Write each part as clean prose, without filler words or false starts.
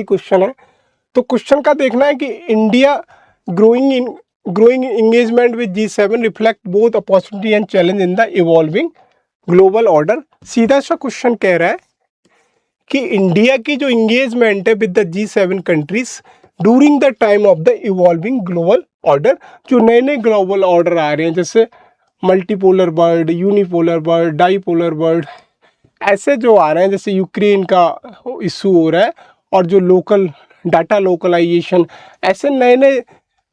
Question है। तो question का देखना है कि India growing engagement with G7 reflect both opportunity and challenge in the evolving global order. सीधा सा क्वेश्चन कह रहा है कि इंडिया की जो इंगेजमेंट है with the G7 countries during the time of the evolving global order, जो नए नए ग्लोबल ऑर्डर आ रहे हैं जैसे multipolar world, unipolar world, dipolar world, ऐसे जो आ रहे हैं, जैसे यूक्रेन का इशू हो रहा है और जो लोकल डाटा लोकलाइजेशन, ऐसे नए नए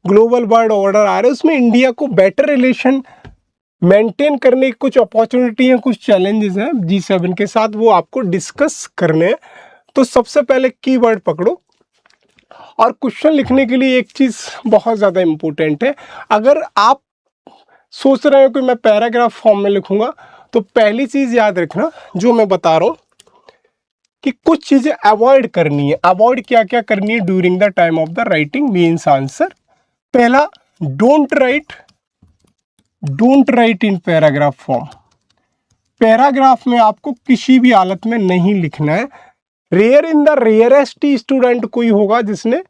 ग्लोबल वर्ल्ड ऑर्डर आ रहे हैं, उसमें इंडिया को बेटर रिलेशन मेंटेन करने की कुछ अपॉर्चुनिटी हैं, कुछ चैलेंजेस हैं G7 के साथ, वो आपको डिस्कस करने हैं। तो सबसे पहले कीवर्ड पकड़ो और क्वेश्चन लिखने के लिए एक चीज़ बहुत ज़्यादा इम्पोर्टेंट है। अगर आप सोच रहे हो कि मैं पैराग्राफ फॉर्म में लिखूंगा, तो पहली चीज़ याद रखना जो मैं बता रहा हूँ कि कुछ चीज़ें अवॉइड करनी है। अवॉइड क्या क्या करनी है during the time of the writing means answer. पहला, don't write in paragraph form. Paragraph में आपको किसी भी हालत में नहीं लिखना है। Rare in the rarest student कोई होगा जिसने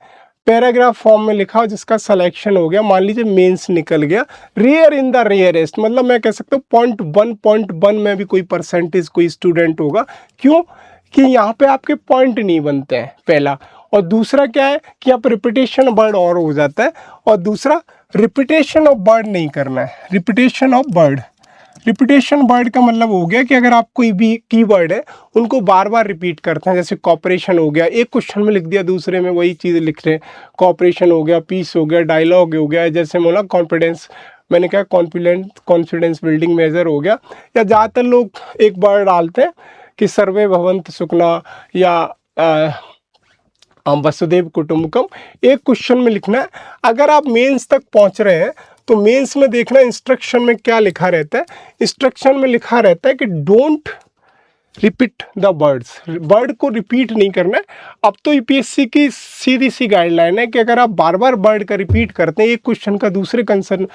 पैराग्राफ फॉर्म में लिखा हो, जिसका सिलेक्शन हो गया, मान लीजिए मेंस निकल गया। रेयर इन द रेयरेस्ट मतलब मैं कह सकता हूँ 0.1 में भी कोई परसेंटेज कोई स्टूडेंट होगा। क्यों? कि यहाँ पे आपके पॉइंट नहीं बनते हैं, पहला। और दूसरा क्या है कि यहाँ पर रिपीटेशन वर्ड और हो जाता है। और दूसरा, रिपीटेशन ऑफ वर्ड नहीं करना है। रिपीटेशन वर्ड का मतलब हो गया कि अगर आप कोई भी कीवर्ड है उनको बार बार रिपीट करते हैं, जैसे कॉपरेशन हो गया, एक क्वेश्चन में लिख दिया, दूसरे में वही चीज़ लिख रहे हैं। कॉपरेशन हो गया, पीस हो गया, डायलॉग हो गया, जैसे बोला कॉन्फिडेंस, मैंने कहा कॉन्फिडेंस बिल्डिंग मेजर हो गया। या ज़्यादातर लोग एक वर्ड डालते हैं कि सर्वे भवन्तु सुखिनः या वसुदेव कुटुंबकम। एक क्वेश्चन में लिखना है। अगर आप मेंस तक पहुंच रहे हैं तो मेंस में देखना इंस्ट्रक्शन में क्या लिखा रहता है। इंस्ट्रक्शन में लिखा रहता है कि don't repeat the words, word को रिपीट नहीं करना है। अब तो यूपीएससी की सीधी सी गाइडलाइन है कि अगर आप बार बार वर्ड का रिपीट करते हैं, एक क्वेश्चन का दूसरे क्वेश्चन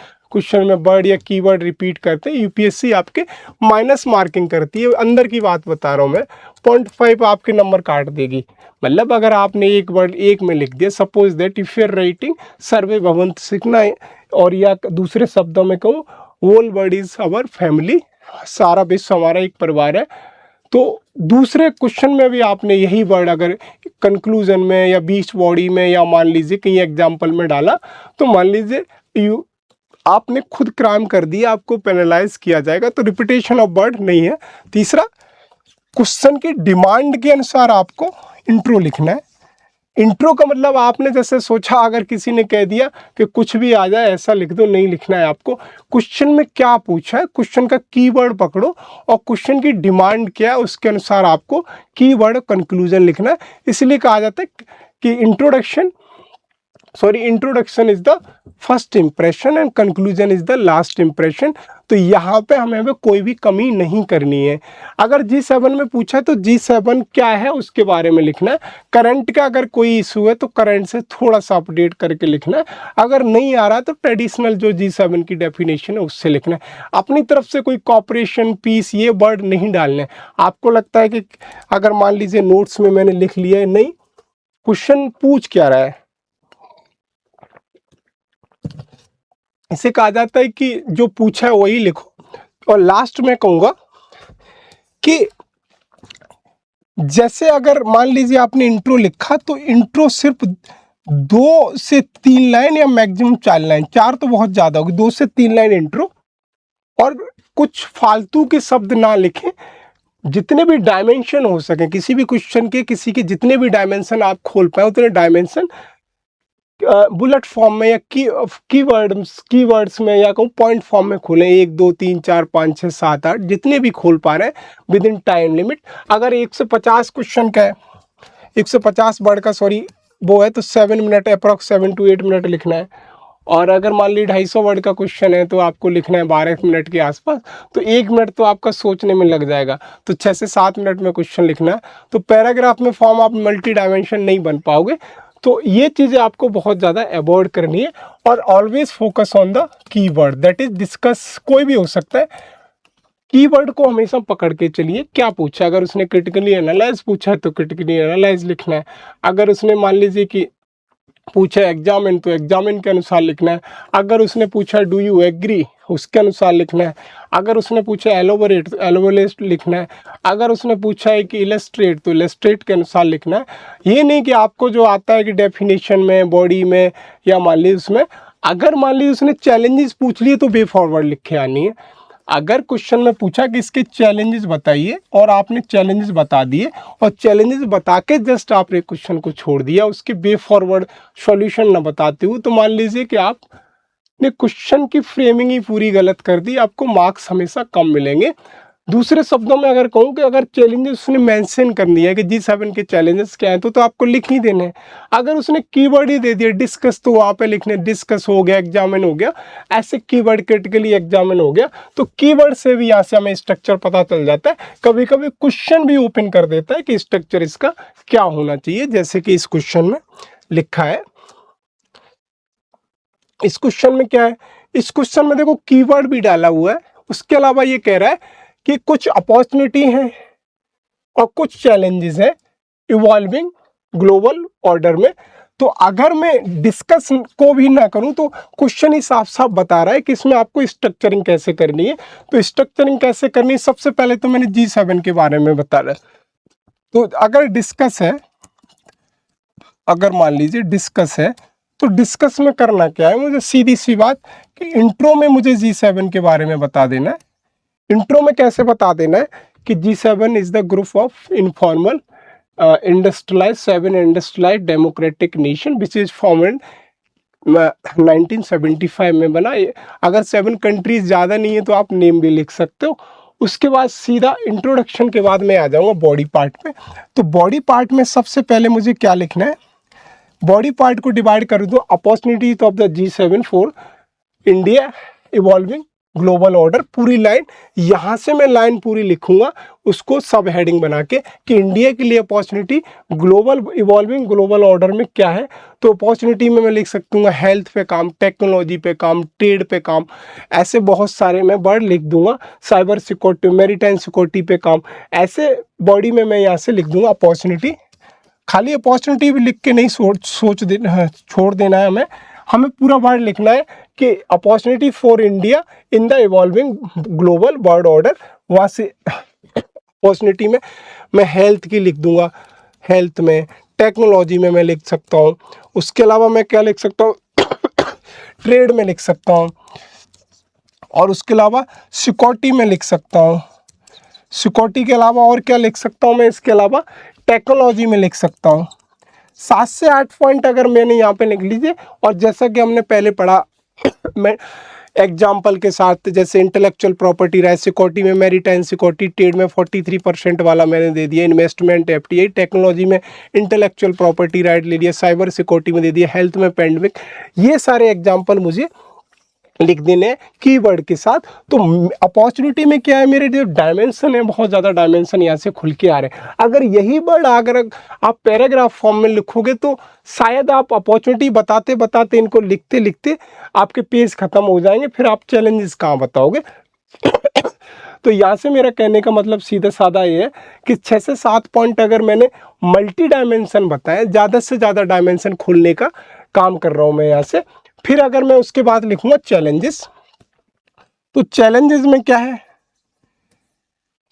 में वर्ड या कीवर्ड रिपीट करते हैं, यूपीएससी आपके माइनस मार्किंग करती है। अंदर की बात बता रहा हूँ मैं, 0.5 आपके नंबर काट देगी। मतलब अगर आपने एक वर्ड एक में लिख दिया, suppose that if you are writing सर्वे भवन्तु सुखिनः, और या दूसरे शब्दों में कहूँ whole world is our family, सारा विश्व हमारा एक परिवार है, तो दूसरे क्वेश्चन में भी आपने यही वर्ड अगर कंक्लूजन में या बीच बॉडी में या मान लीजिए कहीं एग्जाम्पल में डाला, तो मान लीजिए आपने खुद क्राइम कर दिया, आपको पेनलाइज किया जाएगा। तो रिपीटेशन ऑफ वर्ड नहीं है। तीसरा, क्वेश्चन की डिमांड के अनुसार आपको इंट्रो लिखना है। इंट्रो का मतलब आपने जैसे सोचा, अगर किसी ने कह दिया कि कुछ भी आ जाए ऐसा लिख दो, नहीं लिखना है आपको। क्वेश्चन में क्या पूछा है, क्वेश्चन का कीवर्ड पकड़ो और क्वेश्चन की डिमांड क्या है उसके अनुसार आपको कीवर्ड कंक्लूजन लिखना है। इसलिए कहा जाता है कि introduction is the first impression and conclusion is the last impression. तो यहाँ पे हमें कोई भी कमी नहीं करनी है। अगर G7 में पूछा तो G7 क्या है उसके बारे में लिखना है। करंट का अगर कोई इशू है तो करंट से थोड़ा सा अपडेट करके लिखना है। अगर नहीं आ रहा तो ट्रेडिशनल जो G7 की डेफिनेशन है उससे लिखना है। अपनी तरफ से कोई कॉपरेशन, पीस, ये वर्ड नहीं डालने। आपको लगता है कि अगर मान लीजिए नोट्स में मैंने लिख लिया है, नहीं, क्वेश्चन पूछ क्या रहा है, इसे कहा जाता है कि जो पूछा है वही लिखो। और लास्ट में कहूँगा कि जैसे अगर मान लीजिए आपने इंट्रो लिखा तो इंट्रो सिर्फ 2 से 3 लाइन या मैक्सिमम 4 लाइन, 4 तो बहुत ज़्यादा होगी, 2 से 3 लाइन इंट्रो, और कुछ फालतू के शब्द ना लिखें। जितने भी डायमेंशन हो सके किसी भी क्वेश्चन के, किसी के जितने भी डायमेंशन आप खोल पाए उतने डायमेंशन बुलेट फॉर्म में या कीवर्ड्स में या कहूँ पॉइंट फॉर्म में खोलें। 1 2 3 4 5 6 7 8 जितने भी खोल पा रहे हैं विद इन टाइम लिमिट। अगर 150 क्वेश्चन का है, 150 वर्ड का वो है, तो 7 मिनट अप्रॉक्स 7 to 8 मिनट लिखना है। और अगर मान ली 250 वर्ड का क्वेश्चन है तो आपको लिखना है 12 मिनट के आसपास, तो 1 मिनट तो आपका सोचने में लग जाएगा। तो 6 से 7 मिनट में क्वेश्चन लिखना है। तो पैराग्राफ में फॉर्म आप मल्टी डायमेंशन नहीं बन पाओगे। तो ये चीज़ें आपको बहुत ज़्यादा अवॉइड करनी है। और always focus on the keyword that is discuss, कोई भी हो सकता है। कीवर्ड को हमेशा पकड़ के चलिए, क्या पूछा, अगर उसने क्रिटिकली एनालाइज पूछा है तो क्रिटिकली एनालाइज लिखना है, अगर उसने मान लीजिए कि पूछा एग्जामिन तो एग्जामिन के अनुसार लिखना है, अगर उसने पूछा डू यू एग्री उसके अनुसार लिखना है, अगर उसने पूछा एलोबोरेट तो एलोबोरेट लिखना है, अगर उसने पूछा है कि इलस्ट्रेट तो इलस्ट्रेट के अनुसार लिखना है। ये नहीं कि आपको जो आता है कि डेफिनेशन में, बॉडी में, या मान लीजिए उसमें, अगर मान लीजिए उसने चैलेंजेस पूछ लिए तो वे फॉरवर्ड लिख के आनी है। अगर क्वेश्चन में पूछा कि इसके चैलेंजेस बताइए और आपने चैलेंजेस बता दिए और चैलेंजेस बता के जस्ट आपने क्वेश्चन को छोड़ दिया, उसके वे फॉरवर्ड सॉल्यूशन ना बताते हो, तो मान लीजिए कि आपने क्वेश्चन की फ्रेमिंग ही पूरी गलत कर दी, आपको मार्क्स हमेशा कम मिलेंगे। दूसरे शब्दों में अगर कहूँ कि अगर चैलेंजेस उसने मेंशन कर दिया है कि G7 के चैलेंजेस क्या हैं तो आपको लिख ही देने हैं। अगर उसने कीवर्ड ही दे दिया डिस्कस तो वहाँ पे लिखने डिस्कस हो गया, एग्जामिन हो गया, ऐसे कीवर्ड क्रिटिकली एग्जामिन हो गया, तो कीवर्ड से भी यहाँ से हमें स्ट्रक्चर पता चल जाता है। कभी कभी क्वेश्चन भी ओपन कर देता है कि स्ट्रक्चर इसका क्या होना चाहिए, जैसे कि इस क्वेश्चन में लिखा है। इस क्वेश्चन में क्या है, इस क्वेश्चन में देखो कीवर्ड भी डाला हुआ है, उसके अलावा ये कह रहा है कि कुछ अपॉर्चुनिटी हैं और कुछ चैलेंजेस हैं इवॉल्विंग ग्लोबल ऑर्डर में। तो अगर मैं डिस्कस को भी ना करूं तो क्वेश्चन ही साफ साफ बता रहा है कि इसमें आपको स्ट्रक्चरिंग कैसे करनी है। तो स्ट्रक्चरिंग कैसे करनी है, सबसे पहले तो मैंने G7 के बारे में बता रहा। तो अगर डिस्कस है, अगर मान लीजिए डिस्कस है तो डिस्कस में करना क्या है, मुझे सीधी सी बात कि इंट्रो में मुझे G7 के बारे में बता देना है। इंट्रो में कैसे बता देना है कि G7 is the group of informal industrialise 7 industrialise democratic nation which is formed 1975 में बना। अगर 7 कंट्रीज ज़्यादा नहीं है तो आप नेम भी लिख सकते हो। उसके बाद सीधा इंट्रोडक्शन के बाद मैं आ जाऊँगा बॉडी पार्ट में। तो बॉडी पार्ट में सबसे पहले मुझे क्या लिखना है, बॉडी पार्ट को डिवाइड कर दो opportunities of the G7 for India evolving global order, पूरी लाइन यहाँ से मैं लाइन पूरी लिखूंगा उसको सब हेडिंग बना के कि इंडिया के लिए opportunity global evolving global order में क्या है। तो अपॉर्चुनिटी में मैं लिख सकता हूँ हेल्थ पे काम, टेक्नोलॉजी पे काम, ट्रेड पे काम, ऐसे बहुत सारे मैं वर्ड लिख दूंगा, साइबर सिक्योरिटी, मैरीटाइम सिक्योरिटी पे काम, ऐसे बॉडी में मैं यहाँ से लिख दूंगा अपॉर्चुनिटी। खाली अपॉर्चुनिटी भी लिख के नहीं छोड़ देना है, हमें पूरा वर्ड लिखना है कि opportunity for India in the evolving global world order. वहाँ से अपॉर्चुनिटी में मैं हेल्थ की लिख दूंगा, हेल्थ में, टेक्नोलॉजी में मैं लिख सकता हूँ। उसके अलावा मैं क्या लिख सकता हूँ ट्रेड में लिख सकता हूँ, और उसके अलावा सिक्योरिटी में लिख सकता हूँ। सिक्योरिटी के अलावा और क्या लिख सकता हूँ मैं, इसके अलावा टेक्नोलॉजी में लिख सकता हूँ। 7 से 8 पॉइंट अगर मैंने यहाँ पे लिख लीजिए। और जैसा कि हमने पहले पढ़ा मैं एग्जाम्पल के साथ, जैसे इंटेलेक्चुअल प्रॉपर्टी राइट, सिक्योरिटी में मैरीटाइम सिक्योरिटी, ट्रेड में 43% वाला मैंने दे दिया, इन्वेस्टमेंट FDI, टेक्नोलॉजी में इंटेलेक्चुअल प्रॉपर्टी राइट ले लिया, साइबर सिक्योरिटी में दे दिया, हेल्थ में पेंडेमिक। ये सारे एग्जाम्पल मुझे लिख देने कीवर्ड के साथ। तो अपॉर्चुनिटी में क्या है, मेरे जो डायमेंशन है बहुत ज़्यादा डायमेंशन यहाँ से खुल के आ रहे हैं। अगर यही वर्ड अगर आप पैराग्राफ फॉर्म में लिखोगे तो शायद आप अपॉर्चुनिटी बताते बताते इनको लिखते लिखते आपके पेज खत्म हो जाएंगे, फिर आप चैलेंजेस कहाँ बताओगे। तो यहाँ से मेरा कहने का मतलब सीधा साधा ये है कि 6 से 7 पॉइंट अगर मैंने मल्टी डायमेंशन बताया, ज़्यादा से ज़्यादा डायमेंशन खोलने का काम कर रहा हूँ मैं यहाँ से। फिर अगर मैं उसके बाद लिखूंगा चैलेंजेस, तो चैलेंजेस में क्या है,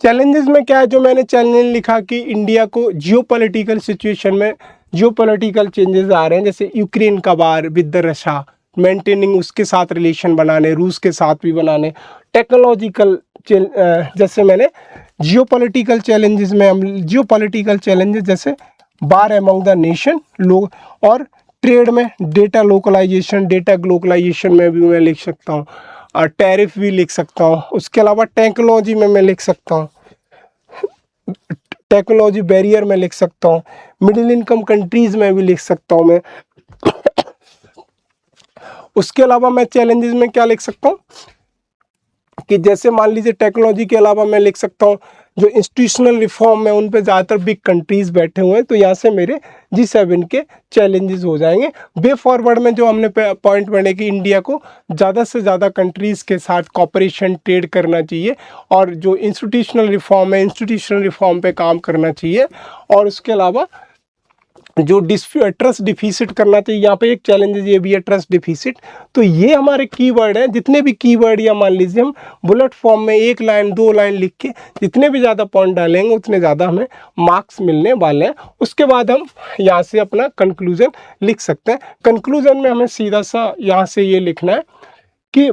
चैलेंजेस में क्या है, जो मैंने चैलेंज लिखा कि इंडिया को जियोपॉलिटिकल सिचुएशन में जियोपॉलिटिकल चेंजेस आ रहे हैं, जैसे यूक्रेन का वार विद द रशिया, मेंटेनिंग उसके साथ रिलेशन बनाने, रूस के साथ भी बनाने, टेक्नोलॉजिकल जैसे मैंने जियोपॉलिटिकल चैलेंजेस में हम जियोपॉलिटिकल चैलेंजेस जैसे वार अमंग द नेशन लोग, और ट्रेड में डेटा लोकलाइजेशन, डेटा ग्लोबलाइजेशन में भी मैं लिख सकता हूँ, और टैरिफ भी लिख सकता हूँ। उसके अलावा टेक्नोलॉजी में मैं लिख सकता हूँ, टेक्नोलॉजी बैरियर में लिख सकता हूँ, मिडिल इनकम कंट्रीज में भी लिख सकता हूँ मैं। उसके अलावा मैं चैलेंजेस में क्या लिख सकता हूँ कि जैसे मान लीजिए टेक्नोलॉजी के अलावा मैं लिख सकता हूँ जो इंस्टीट्यूशनल रिफॉर्म है उन पे ज़्यादातर बिग कंट्रीज बैठे हुए हैं, तो यहाँ से मेरे G7 के चैलेंजेस हो जाएंगे। वे फॉरवर्ड में जो हमने पॉइंट पढ़े कि इंडिया को ज़्यादा से ज़्यादा कंट्रीज़ के साथ कॉपरेशन ट्रेड करना चाहिए, और जो इंस्टीट्यूशनल रिफॉर्म है इंस्टीट्यूशनल रिफॉर्म पे काम करना चाहिए, और उसके अलावा जो ट्रस्ट डिफिसिट करना चाहिए। यहाँ पे एक चैलेंज ये भी है, ट्रस्ट डिफिसिट। तो ये हमारे कीवर्ड हैं, जितने भी कीवर्ड या मान लीजिए हम बुलेट फॉर्म में 1 लाइन 2 लाइन लिख के जितने भी ज़्यादा पॉइंट डालेंगे उतने ज़्यादा हमें मार्क्स मिलने वाले हैं। उसके बाद हम यहाँ से अपना कंक्लूजन लिख सकते हैं। कंक्लूजन में हमें सीधा सा यहाँ से ये लिखना है कि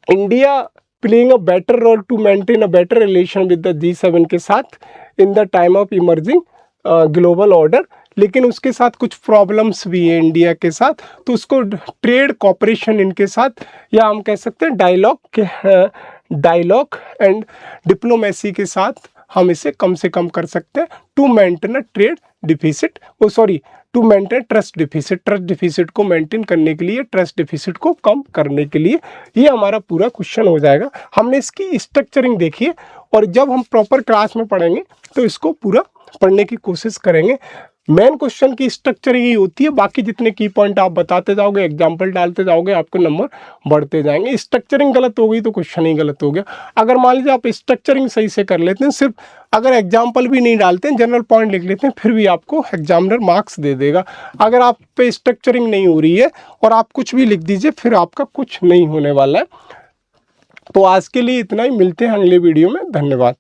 India playing a better role to maintain a better relation with the G7 के साथ in the time of emerging global order, लेकिन उसके साथ कुछ प्रॉब्लम्स भी है इंडिया के साथ, तो उसको ट्रेड कॉपरेशन इनके साथ, या हम कह सकते हैं डायलॉग एंड डिप्लोमेसी के साथ हम इसे कम से कम कर सकते हैं to maintain a trade deficit, to maintain trust deficit को मेंटेन करने के लिए, ट्रस्ट डिफिसिट को कम करने के लिए। ये हमारा पूरा क्वेश्चन हो जाएगा। हमने इसकी स्ट्रक्चरिंग देखी है, और जब हम प्रॉपर क्लास में पढ़ेंगे तो इसको पूरा पढ़ने की कोशिश करेंगे। मेन क्वेश्चन की स्ट्रक्चरिंग ही होती है, बाकी जितने की पॉइंट आप बताते जाओगे, एग्जाम्पल डालते जाओगे, आपके नंबर बढ़ते जाएंगे। स्ट्रक्चरिंग गलत हो गई तो क्वेश्चन ही गलत हो गया। अगर मान लीजिए आप स्ट्रक्चरिंग सही से कर लेते हैं, सिर्फ अगर एग्जाम्पल भी नहीं डालते हैं, जनरल पॉइंट लिख लेते हैं, फिर भी आपको एग्जामिनर मार्क्स दे देगा। अगर आप पे स्ट्रक्चरिंग नहीं हो रही है और आप कुछ भी लिख दीजिए, फिर आपका कुछ नहीं होने वाला है। तो आज के लिए इतना ही, मिलते हैं अगले वीडियो में। धन्यवाद।